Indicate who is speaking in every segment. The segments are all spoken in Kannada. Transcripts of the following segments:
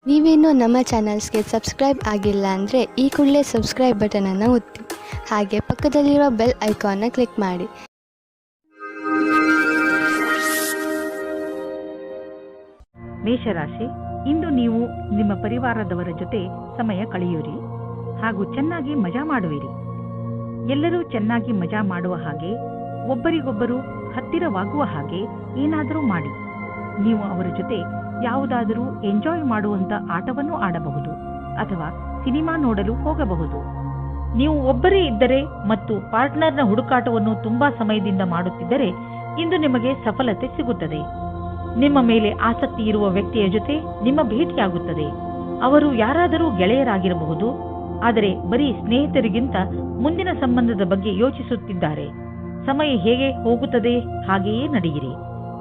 Speaker 1: ನೀವೇನೂ ನಮ್ಮ ಚಾನಲ್ಸ್ಗೆ ಸಬ್ಸ್ಕ್ರೈಬ್ ಆಗಿಲ್ಲ ಅಂದರೆ ಈ ಕೂಡಲೇ ಸಬ್ಸ್ಕ್ರೈಬ್ ಬಟನನ್ನು ಒತ್ತಿ, ಹಾಗೆ ಪಕ್ಕದಲ್ಲಿರುವ ಬೆಲ್ ಐಕಾನ್ನ ಕ್ಲಿಕ್ ಮಾಡಿ.
Speaker 2: ಮೇಷರಾಶಿ, ಇಂದು ನೀವು ನಿಮ್ಮ ಪರಿವಾರದವರ ಜೊತೆ ಸಮಯ ಕಳೆಯುವಿರಿ ಹಾಗೂ ಚೆನ್ನಾಗಿ ಮಜಾ ಮಾಡುವಿರಿ. ಎಲ್ಲರೂ ಚೆನ್ನಾಗಿ ಮಜಾ ಮಾಡುವ ಹಾಗೆ, ಒಬ್ಬರಿಗೊಬ್ಬರು ಹತ್ತಿರವಾಗುವ ಹಾಗೆ ಏನಾದರೂ ಮಾಡಿ. ನೀವು ಅವರ ಜೊತೆ ಯಾವುದಾದರೂ ಎಂಜಾಯ್ ಮಾಡುವಂತ ಆಟವನ್ನು ಆಡಬಹುದು ಅಥವಾ ಸಿನಿಮಾ ನೋಡಲು ಹೋಗಬಹುದು. ನೀವು ಒಬ್ಬರೇ ಇದ್ದರೆ ಮತ್ತು ಪಾರ್ಟ್ನರ್ನ ಹುಡುಕಾಟವನ್ನು ತುಂಬಾ ಸಮಯದಿಂದ ಮಾಡುತ್ತಿದ್ದರೆ ಇಂದು ನಿಮಗೆ ಸಫಲತೆ ಸಿಗುತ್ತದೆ. ನಿಮ್ಮ ಮೇಲೆ ಆಸಕ್ತಿ ಇರುವ ವ್ಯಕ್ತಿಯ ಜೊತೆ ನಿಮ್ಮ ಭೇಟಿಯಾಗುತ್ತದೆ. ಅವರು ಯಾರಾದರೂ ಗೆಳೆಯರಾಗಿರಬಹುದು, ಆದರೆ ಬರೀ ಸ್ನೇಹಿತರಿಗಿಂತ ಮುಂದಿನ ಸಂಬಂಧದ ಬಗ್ಗೆ ಯೋಚಿಸುತ್ತಿದ್ದಾರೆ. ಸಮಯ ಹೇಗೆ ಹೋಗುತ್ತದೆ ಹಾಗೆಯೇ ನಡೆಯಿರಿ.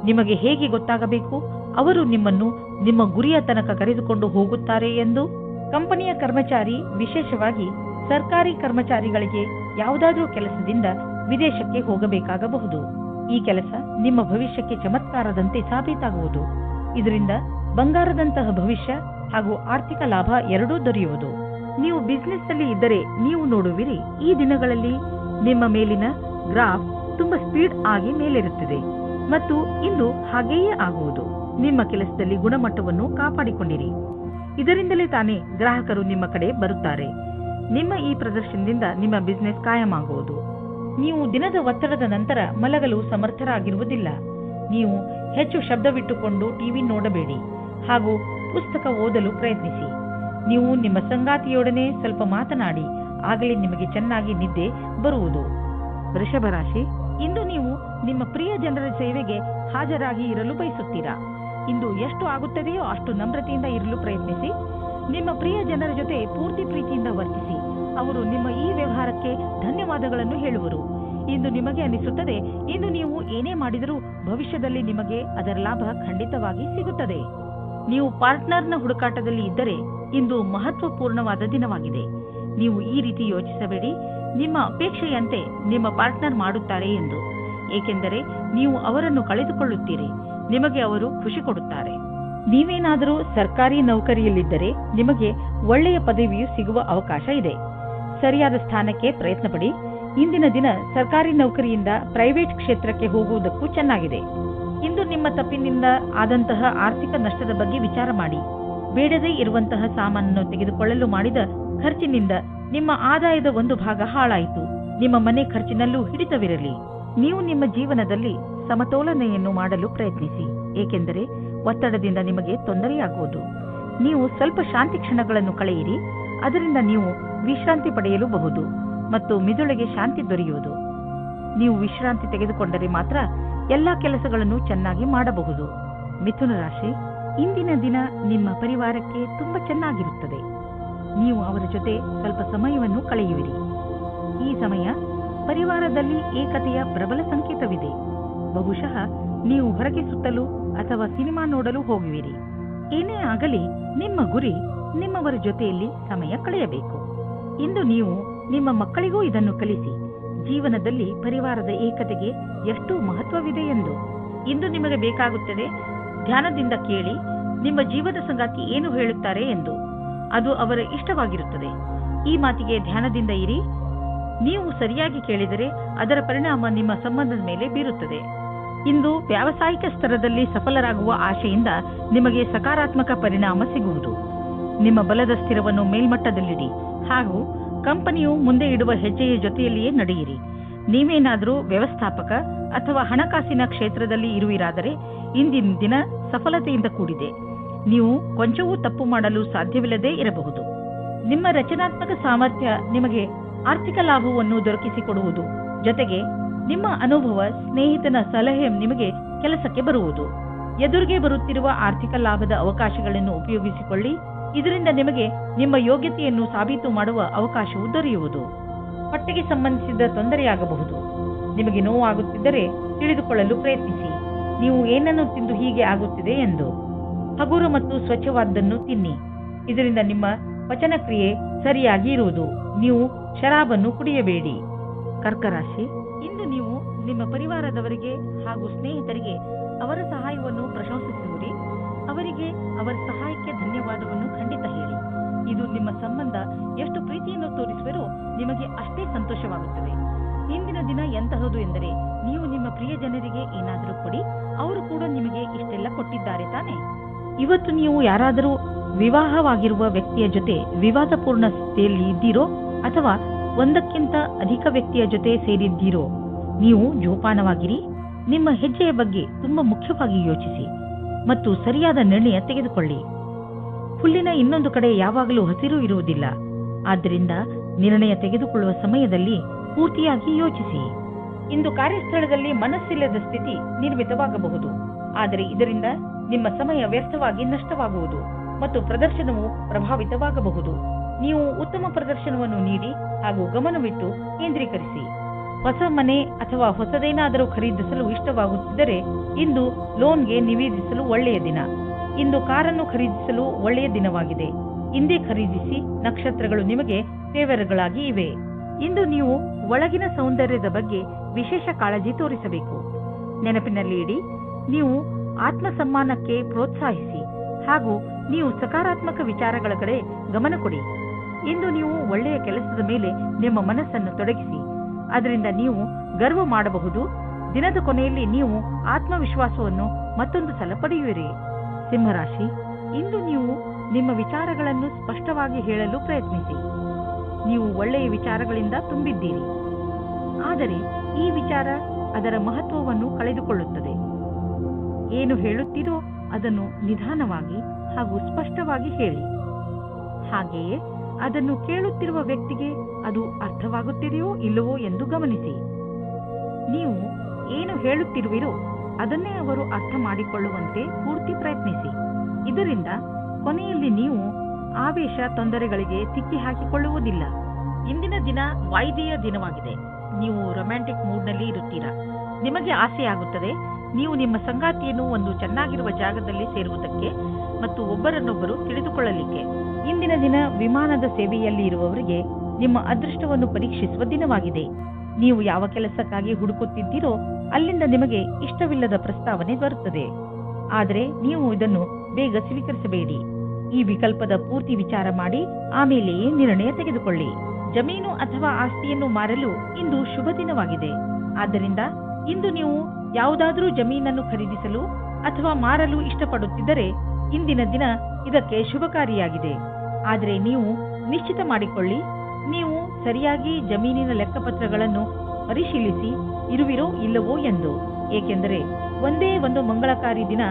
Speaker 2: ನಿಮಗೆ ಹೇಗೆ ಗೊತ್ತಾಗಬೇಕು ಅವರು ನಿಮ್ಮನ್ನು ನಿಮ್ಮ ಗುರಿಯ ತನಕ ಕರೆದುಕೊಂಡು ಹೋಗುತ್ತಾರೆ ಎಂದು? ಕಂಪನಿಯ ಕರ್ಮಚಾರಿ, ವಿಶೇಷವಾಗಿ ಸರ್ಕಾರಿ ಕರ್ಮಚಾರಿಗಳಿಗೆ ಯಾವುದಾದ್ರೂ ಕೆಲಸದಿಂದ ವಿದೇಶಕ್ಕೆ ಹೋಗಬೇಕಾಗಬಹುದು. ಈ ಕೆಲಸ ನಿಮ್ಮ ಭವಿಷ್ಯಕ್ಕೆ ಚಮತ್ಕಾರದಂತೆ ಸಾಬೀತಾಗುವುದು. ಇದರಿಂದ ಬಂಗಾರದಂತಹ ಭವಿಷ್ಯ ಹಾಗೂ ಆರ್ಥಿಕ ಲಾಭ ಎರಡೂ ದೊರೆಯುವುದು. ನೀವು ಬಿಸಿನೆಸ್ ನಲ್ಲಿ ಇದ್ದರೆ ನೀವು ನೋಡುವಿರಿ, ಈ ದಿನಗಳಲ್ಲಿ ನಿಮ್ಮ ಮೇಲಿನ ಗ್ರಾಫ್ ತುಂಬಾ ಸ್ಪೀಡ್ ಆಗಿ ಮೇಲೇರುತ್ತಿದೆ ಮತ್ತು ಇಂದು ಹಾಗೆಯೇ ಆಗುವುದು. ನಿಮ್ಮ ಕೆಲಸದಲ್ಲಿ ಗುಣಮಟ್ಟವನ್ನು ಕಾಪಾಡಿಕೊಂಡಿರಿ. ಇದರಿಂದಲೇ ತಾನೇ ಗ್ರಾಹಕರು ನಿಮ್ಮ ಕಡೆ ಬರುತ್ತಾರೆ. ನಿಮ್ಮ ಈ ಪ್ರದರ್ಶನದಿಂದ ನಿಮ್ಮ ಬಿಸಿನೆಸ್ ಕಾಯಮಾಗುವುದು. ನೀವು ದಿನದ ಒತ್ತಡದ ನಂತರ ಮಲಗಲು ಸಮರ್ಥರಾಗಿರುವುದಿಲ್ಲ. ನೀವು ಹೆಚ್ಚು ಶಬ್ದವಿಟ್ಟುಕೊಂಡು ಟಿವಿ ನೋಡಬೇಡಿ ಹಾಗೂ ಪುಸ್ತಕ ಓದಲು ಪ್ರಯತ್ನಿಸಿ. ನೀವು ನಿಮ್ಮ ಸಂಗಾತಿಯೊಡನೆ ಸ್ವಲ್ಪ ಮಾತನಾಡಿ, ಆಗಲೇ ನಿಮಗೆ ಚೆನ್ನಾಗಿ ನಿದ್ದೆ ಬರುವುದು. ವೃಷಭ ರಾಶಿ, ಇಂದು ನೀವು ನಿಮ್ಮ ಪ್ರಿಯ ಜನರ ಸೇವೆಗೆ ಹಾಜರಾಗಿ ಇರಲು ಬಯಸುತ್ತೀರಾ. ಇಂದು ಎಷ್ಟು ಆಗುತ್ತದೆಯೋ ಅಷ್ಟು ನಮ್ರತೆಯಿಂದ ಇರಲು ಪ್ರಯತ್ನಿಸಿ. ನಿಮ್ಮ ಪ್ರಿಯ ಜನರ ಜೊತೆ ಪೂರ್ತಿ ಪ್ರೀತಿಯಿಂದ ವರ್ತಿಸಿ. ಅವರು ನಿಮ್ಮ ಈ ವ್ಯವಹಾರಕ್ಕೆ ಧನ್ಯವಾದಗಳನ್ನು ಹೇಳುವರು. ಇಂದು ನಿಮಗೆ ಅನಿಸುತ್ತದೆ, ಇಂದು ನೀವು ಏನೇ ಮಾಡಿದರೂ ಭವಿಷ್ಯದಲ್ಲಿ ನಿಮಗೆ ಅದರ ಲಾಭ ಖಂಡಿತವಾಗಿ ಸಿಗುತ್ತದೆ. ನೀವು ಪಾರ್ಟ್ನರ್ನ ಹುಡುಕಾಟದಲ್ಲಿ ಇದ್ದರೆ ಇಂದು ಮಹತ್ವಪೂರ್ಣವಾದ ದಿನವಾಗಿದೆ. ನೀವು ಈ ರೀತಿ ಯೋಚಿಸಬೇಡಿ, ನಿಮ್ಮ ಅಪೇಕ್ಷೆಯಂತೆ ನಿಮ್ಮ ಪಾರ್ಟ್ನರ್ ಮಾಡುತ್ತಾರೆ ಎಂದು. ಏಕೆಂದರೆ ನೀವು ಅವರನ್ನು ಕಳೆದುಕೊಳ್ಳುತ್ತೀರಿ, ನಿಮಗೆ ಅವರು ಖುಷಿ ಕೊಡುತ್ತಾರೆ. ನೀವೇನಾದರೂ ಸರ್ಕಾರಿ ನೌಕರಿಯಲ್ಲಿದ್ದರೆ ನಿಮಗೆ ಒಳ್ಳೆಯ ಪದವಿಯು ಸಿಗುವ ಅವಕಾಶ ಇದೆ. ಸರಿಯಾದ ಸ್ಥಾನಕ್ಕೆ ಪ್ರಯತ್ನ ಪಡಿ. ಇಂದಿನ ದಿನ ಸರ್ಕಾರಿ ನೌಕರಿಯಿಂದ ಪ್ರೈವೇಟ್ ಕ್ಷೇತ್ರಕ್ಕೆ ಹೋಗುವುದಕ್ಕೂ ಚೆನ್ನಾಗಿದೆ. ಇಂದು ನಿಮ್ಮ ತಪ್ಪಿನಿಂದ ಆದಂತಹ ಆರ್ಥಿಕ ನಷ್ಟದ ಬಗ್ಗೆ ವಿಚಾರ ಮಾಡಿ. ಬೇಡದೇ ಇರುವಂತಹ ಸಾಮಾನನ್ನು ತೆಗೆದುಕೊಳ್ಳಲು ಮಾಡಿದ ಖರ್ಚಿನಿಂದ ನಿಮ್ಮ ಆದಾಯದ ಒಂದು ಭಾಗ ಹಾಳಾಯಿತು. ನಿಮ್ಮ ಮನೆ ಖರ್ಚಿನಲ್ಲೂ ಹಿಡಿತವಿರಲಿ. ನೀವು ನಿಮ್ಮ ಜೀವನದಲ್ಲಿ ಸಮತೋಲನೆಯನ್ನು ಮಾಡಲು ಪ್ರಯತ್ನಿಸಿ, ಏಕೆಂದರೆ ಒತ್ತಡದಿಂದ ನಿಮಗೆ ತೊಂದರೆಯಾಗುವುದು. ನೀವು ಸ್ವಲ್ಪ ಶಾಂತಿ ಕ್ಷಣಗಳನ್ನು ಕಳೆಯಿರಿ, ಅದರಿಂದ ನೀವು ವಿಶ್ರಾಂತಿ ಪಡೆಯಲೂಬಹುದು ಮತ್ತು ಮಿದುಳಿಗೆ ಶಾಂತಿ ದೊರೆಯುವುದು. ನೀವು ವಿಶ್ರಾಂತಿ ತೆಗೆದುಕೊಂಡರೆ ಮಾತ್ರ ಎಲ್ಲಾ ಕೆಲಸಗಳನ್ನು ಚೆನ್ನಾಗಿ ಮಾಡಬಹುದು. ಮಿಥುನ ರಾಶಿ, ಇಂದಿನ ದಿನ ನಿಮ್ಮ ಪರಿವಾರಕ್ಕೆ ತುಂಬಾ ಚೆನ್ನಾಗಿರುತ್ತದೆ. ನೀವು ಅವರ ಜೊತೆ ಸ್ವಲ್ಪ ಸಮಯವನ್ನು ಕಳೆಯುವಿರಿ. ಈ ಸಮಯ ಪರಿವಾರದಲ್ಲಿ ಏಕತೆಯ ಪ್ರಬಲ ಸಂಕೇತವಿದೆ. ಬಹುಶಃ ನೀವು ಹೊರಗೆ ಸುತ್ತಲು ಅಥವಾ ಸಿನಿಮಾ ನೋಡಲು ಹೋಗುವಿರಿ. ಏನೇ ಆಗಲಿ ನಿಮ್ಮ ಗುರಿ ನಿಮ್ಮವರ ಜೊತೆಯಲ್ಲಿ ಸಮಯ ಕಳೆಯಬೇಕು. ಇಂದು ನೀವು ನಿಮ್ಮ ಮಕ್ಕಳಿಗೂ ಇದನ್ನು ಕಲಿಸಿ, ಜೀವನದಲ್ಲಿ ಪರಿವಾರದ ಏಕತೆಗೆ ಎಷ್ಟು ಮಹತ್ವವಿದೆ ಎಂದು. ಇಂದು ನಿಮಗೆ ಬೇಕಾಗುತ್ತದೆ, ಧ್ಯಾನದಿಂದ ಕೇಳಿ ನಿಮ್ಮ ಜೀವದ ಸಂಗಾತಿ ಏನು ಹೇಳುತ್ತಾರೆ ಎಂದು. ಅದು ಅವರ ಇಷ್ಟವಾಗಿರುತ್ತದೆ. ಈ ಮಾತಿಗೆ ಧ್ಯಾನದಿಂದ ಇರಿ. ನೀವು ಸರಿಯಾಗಿ ಕೇಳಿದರೆ ಅದರ ಪರಿಣಾಮ ನಿಮ್ಮ ಸಂಬಂಧದ ಮೇಲೆ ಬೀರುತ್ತದೆ. ಇಂದು ವ್ಯಾವಸಾಯಿಕ ಸ್ತರದಲ್ಲಿ ಸಫಲರಾಗುವ ಆಶೆಯಿಂದ ನಿಮಗೆ ಸಕಾರಾತ್ಮಕ ಪರಿಣಾಮ ಸಿಗುವುದು. ನಿಮ್ಮ ಬಲದ ಸ್ಥಿರವನ್ನು ಮೇಲ್ಮಟ್ಟದಲ್ಲಿಡಿ ಹಾಗೂ ಕಂಪನಿಯು ಮುಂದೆ ಇಡುವ ಹೆಜ್ಜೆಯ ಜೊತೆಯಲ್ಲಿಯೇ ನಡೆಯಿರಿ. ನೀವೇನಾದರೂ ವ್ಯವಸ್ಥಾಪಕ ಅಥವಾ ಹಣಕಾಸಿನ ಕ್ಷೇತ್ರದಲ್ಲಿ ಇರುವಿರಾದರೆ ಇಂದಿನ ದಿನ ಸಫಲತೆಯಿಂದ ಕೂಡಿದೆ. ನೀವು ಕೊಂಚವೂ ತಪ್ಪು ಮಾಡಲು ಸಾಧ್ಯವಿಲ್ಲದೆ ಇರಬಹುದು. ನಿಮ್ಮ ರಚನಾತ್ಮಕ ಸಾಮರ್ಥ್ಯ ನಿಮಗೆ ಆರ್ಥಿಕ ಲಾಭವನ್ನು ದೊರಕಿಸಿಕೊಡುವುದು. ಜೊತೆಗೆ ನಿಮ್ಮ ಅನುಭವ, ಸ್ನೇಹಿತನ ಸಲಹೆ ನಿಮಗೆ ಕೆಲಸಕ್ಕೆ ಬರುವುದು. ಎದುರಿಗೆ ಬರುತ್ತಿರುವ ಆರ್ಥಿಕ ಲಾಭದ ಅವಕಾಶಗಳನ್ನು ಉಪಯೋಗಿಸಿಕೊಳ್ಳಿ. ಇದರಿಂದ ನಿಮಗೆ ನಿಮ್ಮ ಯೋಗ್ಯತೆಯನ್ನು ಸಾಬೀತು ಮಾಡುವ ಅವಕಾಶವು ದೊರೆಯುವುದು. ಹೊಟ್ಟೆಗೆ ಸಂಬಂಧಿಸಿದ ತೊಂದರೆಯಾಗಬಹುದು. ನಿಮಗೆ ನೋವಾಗುತ್ತಿದ್ದರೆ ತಿಳಿದುಕೊಳ್ಳಲು ಪ್ರಯತ್ನಿಸಿ, ನೀವು ಏನನ್ನು ತಿಂದು ಹೀಗೆ ಆಗುತ್ತಿದೆ ಎಂದು. ಹಗುರ ಮತ್ತು ಸ್ವಚ್ಛವಾದನ್ನು ತಿನ್ನಿ. ಇದರಿಂದ ನಿಮ್ಮ ಪಚನಕ್ರಿಯೆ ಸರಿಯಾಗಿ ಇರುವುದು. ನೀವು ಶರಾಬನ್ನು ಕುಡಿಯಬೇಡಿ. ಕರ್ಕರಾಶಿ, ಇಂದು ನೀವು ನಿಮ್ಮ ಪರಿವಾರದವರಿಗೆ ಹಾಗೂ ಸ್ನೇಹಿತರಿಗೆ ಅವರ ಸಹಾಯವನ್ನು ಪ್ರಶಂಸಿಸುವಿರಿ. ಅವರಿಗೆ ಅವರ ಸಹಾಯಕ್ಕೆ ಧನ್ಯವಾದವನ್ನು ಸಂಬಂಧ ಎಷ್ಟು ಪ್ರೀತಿಯನ್ನು ತೋರಿಸುವರೋ ನಿಮಗೆ ಅಷ್ಟೇ ಸಂತೋಷವಾಗುತ್ತದೆ. ಇಂದಿನ ದಿನ ಎಂತಹದು ಎಂದರೆ, ನೀವು ನಿಮ್ಮ ಪ್ರಿಯ ಜನರಿಗೆ ಏನಾದರೂ ಕೊಡಿ, ಅವರು ಕೂಡ ನಿಮಗೆ ಇಷ್ಟೆಲ್ಲ ಕೊಟ್ಟಿದ್ದಾರೆ ತಾನೆ. ಇವತ್ತು ನೀವು ಯಾರಾದರೂ ವಿವಾಹವಾಗಿರುವ ವ್ಯಕ್ತಿಯ ಜೊತೆ ವಿವಾದಪೂರ್ಣ ಸ್ಥಿತಿಯಲ್ಲಿ ಇದ್ದೀರೋ ಅಥವಾ ಒಂದಕ್ಕಿಂತ ಅಧಿಕ ವ್ಯಕ್ತಿಯ ಜೊತೆ ಸೇರಿದ್ದೀರೋ, ನೀವು ಜೋಪಾನವಾಗಿರಿ. ನಿಮ್ಮ ಹೆಜ್ಜೆಯ ಬಗ್ಗೆ ತುಂಬಾ ಮುಖ್ಯವಾಗಿ ಯೋಚಿಸಿ ಮತ್ತು ಸರಿಯಾದ ನಿರ್ಣಯ ತೆಗೆದುಕೊಳ್ಳಿ. ಹುಲ್ಲಿನ ಇನ್ನೊಂದು ಕಡೆ ಯಾವಾಗಲೂ ಹಸಿರು ಇರುವುದಿಲ್ಲ. ಆದ್ದರಿಂದ ನಿರ್ಣಯ ತೆಗೆದುಕೊಳ್ಳುವ ಸಮಯದಲ್ಲಿ ಪೂರ್ತಿಯಾಗಿ ಯೋಚಿಸಿ. ಇಂದು ಕಾರ್ಯಸ್ಥಳದಲ್ಲಿ ಮನಸ್ಸಿಲ್ಲದ ಸ್ಥಿತಿ ನಿರ್ಮಿತವಾಗಬಹುದು, ಆದರೆ ಇದರಿಂದ ನಿಮ್ಮ ಸಮಯ ವ್ಯರ್ಥವಾಗಿ ನಷ್ಟವಾಗುವುದು ಮತ್ತು ಪ್ರದರ್ಶನವು ಪ್ರಭಾವಿತವಾಗಬಹುದು. ನೀವು ಉತ್ತಮ ಪ್ರದರ್ಶನವನ್ನು ನೀಡಿ ಹಾಗೂ ಗಮನವಿಟ್ಟು ಕೇಂದ್ರೀಕರಿಸಿ. ಹೊಸ ಮನೆ ಅಥವಾ ಹೊಸದೇನಾದರೂ ಖರೀದಿಸಲು ಇಷ್ಟವಾಗುತ್ತಿದ್ದರೆ ಇಂದು ಲೋನ್ಗೆ ನಿವೇದಿಸಲು ಒಳ್ಳೆಯ ದಿನ. ಇಂದು ಕಾರನ್ನು ಖರೀದಿಸಲು ಒಳ್ಳೆಯ ದಿನವಾಗಿದೆ. ಇಂದೇ ಖರೀದಿಸಿ, ನಕ್ಷತ್ರಗಳು ನಿಮಗೆ ಫೇವರ್ಗಳಾಗಿ ಇವೆ. ಇಂದು ನೀವು ಒಳಗಿನ ಸೌಂದರ್ಯದ ಬಗ್ಗೆ ವಿಶೇಷ ಕಾಳಜಿ ತೋರಿಸಬೇಕು. ನೆನಪಿನಲ್ಲಿ ಇಡಿ, ನೀವು ಆತ್ಮಸಮ್ಮಾನಕ್ಕೆ ಪ್ರೋತ್ಸಾಹಿಸಿ ಹಾಗೂ ನೀವು ಸಕಾರಾತ್ಮಕ ವಿಚಾರಗಳ ಕಡೆ ಗಮನ ಕೊಡಿ. ಇಂದು ನೀವು ಒಳ್ಳೆಯ ಕೆಲಸದ ಮೇಲೆ ನಿಮ್ಮ ಮನಸ್ಸನ್ನು ತೊಡಗಿಸಿ, ಅದರಿಂದ ನೀವು ಗರ್ವ ಮಾಡಬಹುದು. ದಿನದ ಕೊನೆಯಲ್ಲಿ ನೀವು ಆತ್ಮವಿಶ್ವಾಸವನ್ನು ಮತ್ತೊಂದು ಸಲ ಪಡೆಯುವಿರಿ. ಸಿಂಹರಾಶಿ, ಇಂದು ನೀವು ನಿಮ್ಮ ವಿಚಾರಗಳನ್ನು ಸ್ಪಷ್ಟವಾಗಿ ಹೇಳಲು ಪ್ರಯತ್ನಿಸಿ. ನೀವು ಒಳ್ಳೆಯ ವಿಚಾರಗಳಿಂದ ತುಂಬಿದ್ದೀರಿ, ಆದರೆ ಈ ವಿಚಾರ ಅದರ ಮಹತ್ವವನ್ನು ಕಳೆದುಕೊಳ್ಳುತ್ತದೆ. ಏನು ಹೇಳುತ್ತೀರೋ ಅದನ್ನು ನಿಧಾನವಾಗಿ ಹಾಗೂ ಸ್ಪಷ್ಟವಾಗಿ ಹೇಳಿ. ಹಾಗೆಯೇ ಅದನ್ನು ಕೇಳುತ್ತಿರುವ ವ್ಯಕ್ತಿಗೆ ಅದು ಅರ್ಥವಾಗುತ್ತಿದೆಯೋ ಇಲ್ಲವೋ ಎಂದು ಗಮನಿಸಿ. ನೀವು ಏನು ಹೇಳುತ್ತಿರುವಿರೋ ಅದನ್ನೇ ಅವರು ಅರ್ಥ ಮಾಡಿಕೊಳ್ಳುವಂತೆ ಪೂರ್ತಿ ಪ್ರಯತ್ನಿಸಿ. ಇದರಿಂದ ಕೊನೆಯಲ್ಲಿ ನೀವು ಆವೇಶ ತೊಂದರೆಗಳಿಗೆ ಸಿಕ್ಕಿ ಹಾಕಿಕೊಳ್ಳುವುದಿಲ್ಲ. ಇಂದಿನ ದಿನ ವಾಯ್ದೆಯ ದಿನವಾಗಿದೆ. ನೀವು ರೊಮ್ಯಾಂಟಿಕ್ ಮೂಡ್ನಲ್ಲಿ ಇರುತ್ತೀರಾ. ನಿಮಗೆ ಆಸೆಯಾಗುತ್ತದೆ ನೀವು ನಿಮ್ಮ ಸಂಗಾತಿಯನ್ನು ಒಂದು ಚೆನ್ನಾಗಿರುವ ಜಾಗದಲ್ಲಿ ಸೇರುವುದಕ್ಕೆ ಮತ್ತು ಒಬ್ಬರನ್ನೊಬ್ಬರು ತಿಳಿದುಕೊಳ್ಳಲಿಕ್ಕೆ. ಇಂದಿನ ದಿನ ವಿಮಾನದ ಸೇವೆಯಲ್ಲಿ ಇರುವವರಿಗೆ ನಿಮ್ಮ ಅದೃಷ್ಟವನ್ನು ಪರೀಕ್ಷಿಸುವ ದಿನವಾಗಿದೆ. ನೀವು ಯಾವ ಕೆಲಸಕ್ಕಾಗಿ ಹುಡುಕುತ್ತಿದ್ದೀರೋ ಅಲ್ಲಿಂದ ನಿಮಗೆ ಇಷ್ಟವಿಲ್ಲದ ಪ್ರಸ್ತಾವನೆ ಬರುತ್ತದೆ, ಆದರೆ ನೀವು ಇದನ್ನು ಬೇಗ ಸ್ವೀಕರಿಸಬೇಡಿ. ಈ ವಿಕಲ್ಪದ ಪೂರ್ತಿ ವಿಚಾರ ಮಾಡಿ ಆಮೇಲೆಯೇ ನಿರ್ಣಯ ತೆಗೆದುಕೊಳ್ಳಿ. ಜಮೀನು ಅಥವಾ ಆಸ್ತಿಯನ್ನು ಮಾರಲು ಇಂದು ಶುಭ ದಿನವಾಗಿದೆ. ಆದ್ದರಿಂದ ಇಂದು ನೀವು ಯಾವುದಾದರೂ ಜಮೀನನ್ನು ಖರೀದಿಸಲು ಅಥವಾ ಮಾರಲು ಇಷ್ಟಪಡುತ್ತಿದ್ದರೆ ಇಂದಿನ ದಿನ ಇದಕ್ಕೆ ಶುಭಕಾರಿಯಾಗಿದೆ. ಆದರೆ ನೀವು ನಿಶ್ಚಿತ ಮಾಡಿಕೊಳ್ಳಿ, ನೀವು ಸರಿಯಾಗಿ ಜಮೀನಿನ ಲೆಕ್ಕಪತ್ರಗಳನ್ನು ಪರಿಶೀಲಿಸಿ ಇರುವಿರೋ ಇಲ್ಲವೋ ಎಂದು. ಏಕೆಂದರೆ ಒಂದೇ ಒಂದು ಮಂಗಳಕಾರಿ ದಿನ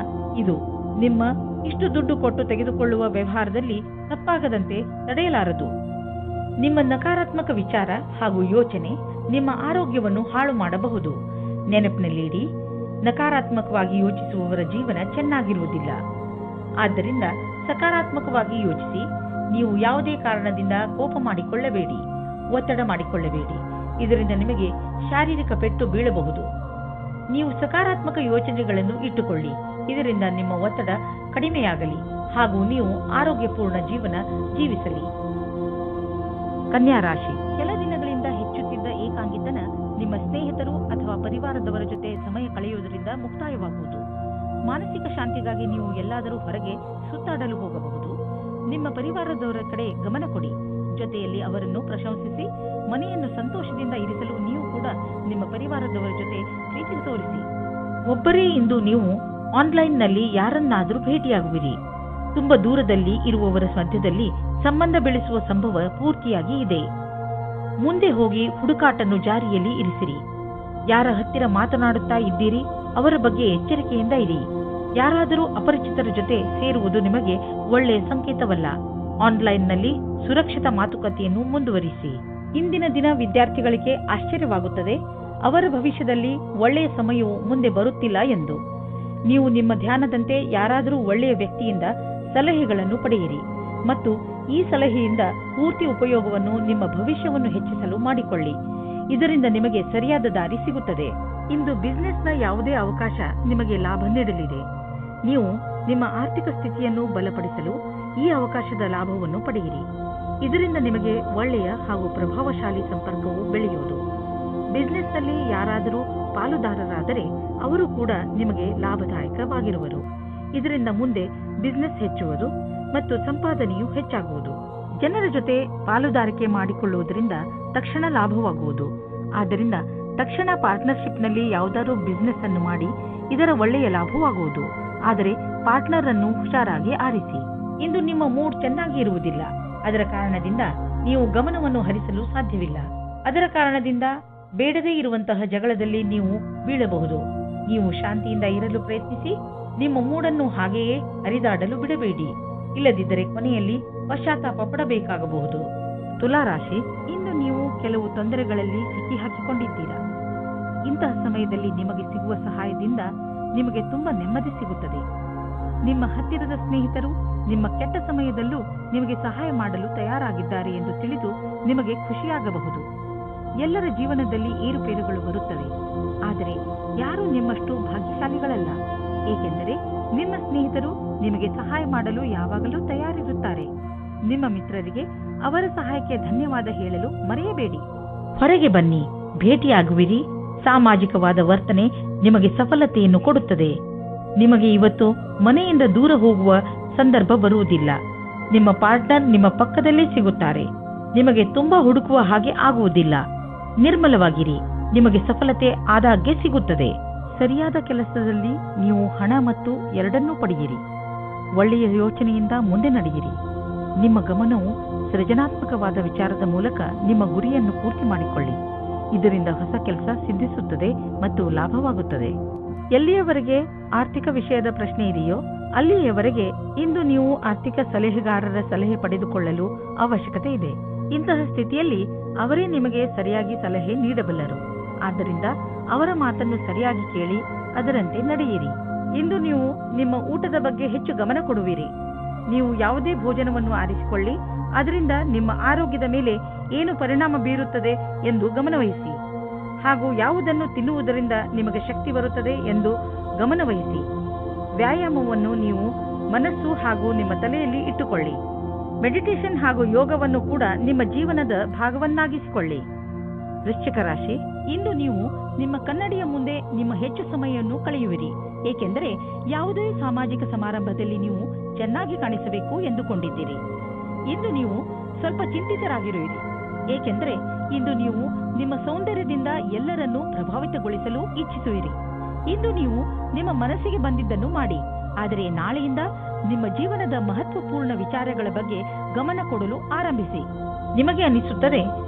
Speaker 2: ಇದು. ನಿಮ್ಮ ಇಷ್ಟು ದುಡ್ಡು ಕೊಟ್ಟು ತೆಗೆದುಕೊಳ್ಳುವ ವ್ಯವಹಾರದಲ್ಲಿ ತಪ್ಪಾಗದಂತೆ ತಡೆಯಲಾರದು. ನಿಮ್ಮ ನಕಾರಾತ್ಮಕ ವಿಚಾರ ಹಾಗೂ ಯೋಚನೆ ನಿಮ್ಮ ಆರೋಗ್ಯವನ್ನು ಹಾಳು ಮಾಡಬಹುದು. ನೆನಪಿನಲ್ಲಿಡಿ, ನಕಾರಾತ್ಮಕವಾಗಿ ಯೋಚಿಸುವವರ ಜೀವನ ಚೆನ್ನಾಗಿರುವುದಿಲ್ಲ. ಆದ್ದರಿಂದ ಸಕಾರಾತ್ಮಕವಾಗಿ ಯೋಚಿಸಿ. ನೀವು ಯಾವುದೇ ಕಾರಣದಿಂದ ಕೋಪ ಮಾಡಿಕೊಳ್ಳಬೇಡಿ, ಒತ್ತಡ ಮಾಡಿಕೊಳ್ಳಬೇಡಿ. ಇದರಿಂದ ನಿಮಗೆ ಶಾರೀರಿಕ ಪೆಟ್ಟು ಬೀಳಬಹುದು. ನೀವು ಸಕಾರಾತ್ಮಕ ಯೋಚನೆಗಳನ್ನು ಇಟ್ಟುಕೊಳ್ಳಿ. ಇದರಿಂದ ನಿಮ್ಮ ಒತ್ತಡ ಕಡಿಮೆಯಾಗಲಿ ಹಾಗೂ ನೀವು ಆರೋಗ್ಯಪೂರ್ಣ ಜೀವನ ಜೀವಿಸಲಿ. ಕನ್ಯಾ ರಾಶಿ, ಕೆಲ ದಿನಗಳಿಂದ ಹೆಚ್ಚುತ್ತಿದ್ದ ಏಕಾಂಗಿತನ ನಿಮ್ಮ ಸ್ನೇಹಿತರು ಅಥವಾ ಪರಿವಾರದವರ ಜೊತೆ ಸಮಯ ಕಳೆಯುವುದರಿಂದ ಮುಕ್ತಾಯವಾಗುವುದು. ಮಾನಸಿಕ ಶಾಂತಿಗಾಗಿ ನೀವು ಎಲ್ಲಾದರೂ ಹೊರಗೆ ಸುತ್ತಾಡಲು ಹೋಗಬಹುದು. ನಿಮ್ಮ ಪರಿವಾರದವರ ಕಡೆ ಗಮನ ಕೊಡಿ. ಜೊತೆಯಲ್ಲಿ ಅವರನ್ನು ಪ್ರಶಂಸಿಸಿ. ಮನೆಯನ್ನು ಸಂತೋಷದಿಂದ ಇರಿಸಲು ನೀವು ಕೂಡ ನಿಮ್ಮ ಪರಿವಾರದವರ ಜೊತೆ ಪ್ರೀತಿ ತೋರಿಸಿ. ಒಬ್ಬರೇ ಇಂದು ನೀವು ಆನ್ಲೈನ್ನಲ್ಲಿ ಯಾರನ್ನಾದರೂ ಭೇಟಿಯಾಗುವಿರಿ. ತುಂಬಾ ದೂರದಲ್ಲಿ ಇರುವವರ ಮಧ್ಯದಲ್ಲಿ ಸಂಬಂಧ ಬೆಳೆಸುವ ಸಂಭವ ಪೂರ್ತಿಯಾಗಿ ಇದೆ. ಮುಂದೆ ಹೋಗಿ ಹುಡುಕಾಟನ್ನು ಜಾರಿಯಲ್ಲಿ ಇರಿಸಿರಿ. ಯಾರ ಹತ್ತಿರ ಮಾತನಾಡುತ್ತಾ ಇದ್ದೀರಿ ಅವರ ಬಗ್ಗೆ ಎಚ್ಚರಿಕೆಯಿಂದ ಇರಿ. ಯಾರಾದರೂ ಅಪರಿಚಿತರ ಜೊತೆ ಸೇರುವುದು ನಿಮಗೆ ಒಳ್ಳೆಯ ಸಂಕೇತವಲ್ಲ. ಆನ್ಲೈನ್ನಲ್ಲಿ ಸುರಕ್ಷಿತ ಮಾತುಕತೆಯನ್ನು ಮುಂದುವರಿಸಿ. ಇಂದಿನ ದಿನ ವಿದ್ಯಾರ್ಥಿಗಳಿಗೆ ಆಶ್ಚರ್ಯವಾಗುತ್ತದೆ, ಅವರ ಭವಿಷ್ಯದಲ್ಲಿ ಒಳ್ಳೆಯ ಸಮಯವು ಮುಂದೆ ಬರುತ್ತಿಲ್ಲ ಎಂದು. ನೀವು ನಿಮ್ಮ ಧ್ಯಾನದಂತೆ ಯಾರಾದರೂ ಒಳ್ಳೆಯ ವ್ಯಕ್ತಿಯಿಂದ ಸಲಹೆಗಳನ್ನು ಪಡೆಯಿರಿ ಮತ್ತು ಈ ಸಲಹೆಯಿಂದ ಪೂರ್ತಿ ಉಪಯೋಗವನ್ನು ನಿಮ್ಮ ಭವಿಷ್ಯವನ್ನು ಹೆಚ್ಚಿಸಲು ಮಾಡಿಕೊಳ್ಳಿ. ಇದರಿಂದ ನಿಮಗೆ ಸರಿಯಾದ ದಾರಿ ಸಿಗುತ್ತದೆ. ಇಂದು ಬಿಸಿನೆಸ್ನ ಯಾವುದೇ ಅವಕಾಶ ನಿಮಗೆ ಲಾಭ ನೀಡಲಿದೆ. ನೀವು ನಿಮ್ಮ ಆರ್ಥಿಕ ಸ್ಥಿತಿಯನ್ನು ಬಲಪಡಿಸಲು ಈ ಅವಕಾಶದ ಲಾಭವನ್ನು ಪಡೆಯಿರಿ. ಇದರಿಂದ ನಿಮಗೆ ಒಳ್ಳೆಯ ಹಾಗೂ ಪ್ರಭಾವಶಾಲಿ ಸಂಪರ್ಕವು ಬೆಳೆಯುವುದು. ಬಿಸಿನೆಸ್ನಲ್ಲಿ ಯಾರಾದರೂ ಪಾಲುದಾರರಾದರೆ ಅವರು ಕೂಡ ನಿಮಗೆ ಲಾಭದಾಯಕವಾಗಿರುವರು. ಇದರಿಂದ ಮುಂದೆ ಬಿಸಿನೆಸ್ ಹೆಚ್ಚುವುದು ಮತ್ತು ಸಂಪಾದನೆಯು ಹೆಚ್ಚಾಗುವುದು. ಜನರ ಜೊತೆ ಪಾಲುದಾರಿಕೆ ಮಾಡಿಕೊಳ್ಳುವುದರಿಂದ ತಕ್ಷಣ ಲಾಭವಾಗುವುದು. ಆದ್ದರಿಂದ ತಕ್ಷಣ ಪಾರ್ಟ್ನರ್ಶಿಪ್ನಲ್ಲಿ ಯಾವುದಾದ್ರೂ ಬಿಸ್ನೆಸ್ ಅನ್ನು ಮಾಡಿ ಇದರ ಒಳ್ಳೆಯ ಲಾಭವಾಗುವುದು. ಆದರೆ ಪಾರ್ಟ್ನರ್ ಅನ್ನು ಹುಷಾರಾಗಿ ಆರಿಸಿ. ಇಂದು ನಿಮ್ಮ ಮೂಡ್ ಚೆನ್ನಾಗಿ ಇರುವುದಿಲ್ಲ. ಅದರ ಕಾರಣದಿಂದ ನೀವು ಗಮನವನ್ನು ಹರಿಸಲು ಸಾಧ್ಯವಿಲ್ಲ. ಅದರ ಕಾರಣದಿಂದ ಬೇಡದೇ ಇರುವಂತಹ ಜಗಳದಲ್ಲಿ ನೀವು ಬೀಳಬಹುದು. ನೀವು ಶಾಂತಿಯಿಂದ ಇರಲು ಪ್ರಯತ್ನಿಸಿ. ನಿಮ್ಮ ಮೂಡನ್ನು ಹಾಗೆಯೇ ಹರಿದಾಡಲು ಬಿಡಬೇಡಿ. ಇಲ್ಲದಿದ್ದರೆ ಕೊನೆಯಲ್ಲಿ ಪಶ್ಚಾತ್ತಾಪ ಪಡಬೇಕಾಗಬಹುದು. ತುಲಾರಾಶಿ, ಇಂದು ನೀವು ಕೆಲವು ತೊಂದರೆಗಳಲ್ಲಿ ಸಿಕ್ಕಿ ಹಾಕಿಕೊಂಡಿದ್ದೀರಾ. ಇಂತಹ ಸಮಯದಲ್ಲಿ ನಿಮಗೆ ಸಿಗುವ ಸಹಾಯದಿಂದ ನಿಮಗೆ ತುಂಬಾ ನೆಮ್ಮದಿ ಸಿಗುತ್ತದೆ. ನಿಮ್ಮ ಹತ್ತಿರದ ಸ್ನೇಹಿತರು ನಿಮ್ಮ ಕೆಟ್ಟ ಸಮಯದಲ್ಲೂ ನಿಮಗೆ ಸಹಾಯ ಮಾಡಲು ತಯಾರಾಗಿದ್ದಾರೆ ಎಂದು ತಿಳಿದು ನಿಮಗೆ ಖುಷಿಯಾಗಬಹುದು. ಎಲ್ಲರ ಜೀವನದಲ್ಲಿ ಏರುಪೇರುಗಳು ಬರುತ್ತವೆ. ಆದರೆ ಯಾರೂ ನಿಮ್ಮಷ್ಟು ಭಾಗ್ಯಶಾಲಿಗಳಲ್ಲ. ಏಕೆಂದರೆ ನಿಮ್ಮ ಸ್ನೇಹಿತರು ನಿಮಗೆ ಸಹಾಯ ಮಾಡಲು ಯಾವಾಗಲೂ ತಯಾರಿರುತ್ತಾರೆ. ನಿಮ್ಮ ಮಿತ್ರರಿಗೆ ಅವರ ಸಹಾಯಕ್ಕೆ ಧನ್ಯವಾದ ಹೇಳಲು ಮರೆಯಬೇಡಿ. ಹೊರಗೆ ಬನ್ನಿ, ಭೇಟಿಯಾಗುವಿರಿ. ಸಾಮಾಜಿಕವಾದ ವರ್ತನೆ ನಿಮಗೆ ಸಫಲತೆಯನ್ನು ಕೊಡುತ್ತದೆ. ನಿಮಗೆ ಇವತ್ತು ಮನೆಯಿಂದ ದೂರ ಹೋಗುವ ಸಂದರ್ಭ ಬರುವುದಿಲ್ಲ. ನಿಮ್ಮ ಪಾರ್ಟ್ನರ್ ನಿಮ್ಮ ಪಕ್ಕದಲ್ಲೇ ಸಿಗುತ್ತಾರೆ. ನಿಮಗೆ ತುಂಬಾ ಹುಡುಕುವ ಹಾಗೆ ಆಗುವುದಿಲ್ಲ. ನಿರ್ಮಲವಾಗಿರಿ, ನಿಮಗೆ ಸಫಲತೆ ಆದಾಗ್ಗೆ ಸಿಗುತ್ತದೆ. ಸರಿಯಾದ ಕೆಲಸದಲ್ಲಿ ನೀವು ಹಣ ಮತ್ತು ಎರಡನ್ನೂ ಪಡೆಯಿರಿ. ಒಳ್ಳೆಯ ಯೋಚನೆಯಿಂದ ಮುಂದೆ ನಡೆಯಿರಿ. ನಿಮ್ಮ ಗಮನವು ಸೃಜನಾತ್ಮಕವಾದ ವಿಚಾರದ ಮೂಲಕ ನಿಮ್ಮ ಗುರಿಯನ್ನು ಪೂರ್ತಿ ಮಾಡಿಕೊಳ್ಳಿ. ಇದರಿಂದ ಹೊಸ ಕೆಲಸ ಸಿದ್ಧಿಸುತ್ತದೆ ಮತ್ತು ಲಾಭವಾಗುತ್ತದೆ. ಎಲ್ಲಿಯವರೆಗೆ ಆರ್ಥಿಕ ವಿಷಯದ ಪ್ರಶ್ನೆ ಇದೆಯೋ ಅಲ್ಲಿಯವರೆಗೆ ಇಂದು ನೀವು ಆರ್ಥಿಕ ಸಲಹೆಗಾರರ ಸಲಹೆ ಪಡೆದುಕೊಳ್ಳಲು ಅವಶ್ಯಕತೆ ಇದೆ. ಇಂತಹ ಸ್ಥಿತಿಯಲ್ಲಿ ಅವರೇ ನಿಮಗೆ ಸರಿಯಾಗಿ ಸಲಹೆ ನೀಡಬಲ್ಲರು. ಆದ್ದರಿಂದ ಅವರ ಮಾತನ್ನು ಸರಿಯಾಗಿ ಕೇಳಿ ಅದರಂತೆ ನಡೆಯಿರಿ. ಇಂದು ನೀವು ನಿಮ್ಮ ಊಟದ ಬಗ್ಗೆ ಹೆಚ್ಚು ಗಮನ ಕೊಡುವಿರಿ. ನೀವು ಯಾವುದೇ ಭೋಜನವನ್ನು ಆರಿಸಿಕೊಳ್ಳಿ, ಅದರಿಂದ ನಿಮ್ಮ ಆರೋಗ್ಯದ ಮೇಲೆ ಏನು ಪರಿಣಾಮ ಬೀರುತ್ತದೆ ಎಂದು ಗಮನವಹಿಸಿ. ಹಾಗೂ ಯಾವುದನ್ನು ತಿನ್ನುವುದರಿಂದ ನಿಮಗೆ ಶಕ್ತಿ ಬರುತ್ತದೆ ಎಂದು ಗಮನವಹಿಸಿ. ವ್ಯಾಯಾಮವನ್ನು ನೀವು ಮನಸ್ಸು ಹಾಗೂ ನಿಮ್ಮ ತಲೆಯಲ್ಲಿ ಇಟ್ಟುಕೊಳ್ಳಿ. ಮೆಡಿಟೇಷನ್ ಹಾಗೂ ಯೋಗವನ್ನು ಕೂಡ ನಿಮ್ಮ ಜೀವನದ ಭಾಗವನ್ನಾಗಿಸಿಕೊಳ್ಳಿ. ವೃಶ್ಚಿಕ ರಾಶಿ, ಇಂದು ನೀವು ನಿಮ್ಮ ಕನ್ನಡಿಯ ಮುಂದೆ ನಿಮ್ಮ ಹೆಚ್ಚು ಸಮಯವನ್ನು ಕಳೆಯುವಿರಿ. ಏಕೆಂದರೆ ಯಾವುದೇ ಸಾಮಾಜಿಕ ಸಮಾರಂಭದಲ್ಲಿ ನೀವು ಚೆನ್ನಾಗಿ ಕಾಣಿಸಬೇಕು ಎಂದುಕೊಂಡಿದ್ದೀರಿ. ಇಂದು ನೀವು ಸ್ವಲ್ಪ ಚಿಂತಿತರಾಗಿರುವಿರಿ. ಏಕೆಂದರೆ ಇಂದು ನೀವು ನಿಮ್ಮ ಸೌಂದರ್ಯದಿಂದ ಎಲ್ಲರನ್ನೂ ಪ್ರಭಾವಿತಗೊಳಿಸಲು ಇಚ್ಛಿಸುವಿರಿ. ಇಂದು ನೀವು ನಿಮ್ಮ ಮನಸ್ಸಿಗೆ ಬಂದಿದ್ದನ್ನು ಮಾಡಿ. ಆದರೆ ನಾಳೆಯಿಂದ ನಿಮ್ಮ ಜೀವನದ ಮಹತ್ವಪೂರ್ಣ ವಿಚಾರಗಳ ಬಗ್ಗೆ ಗಮನ ಕೊಡಲು ಆರಂಭಿಸಿ. ನಿಮಗೆ ಅನಿಸುತ್ತದೆ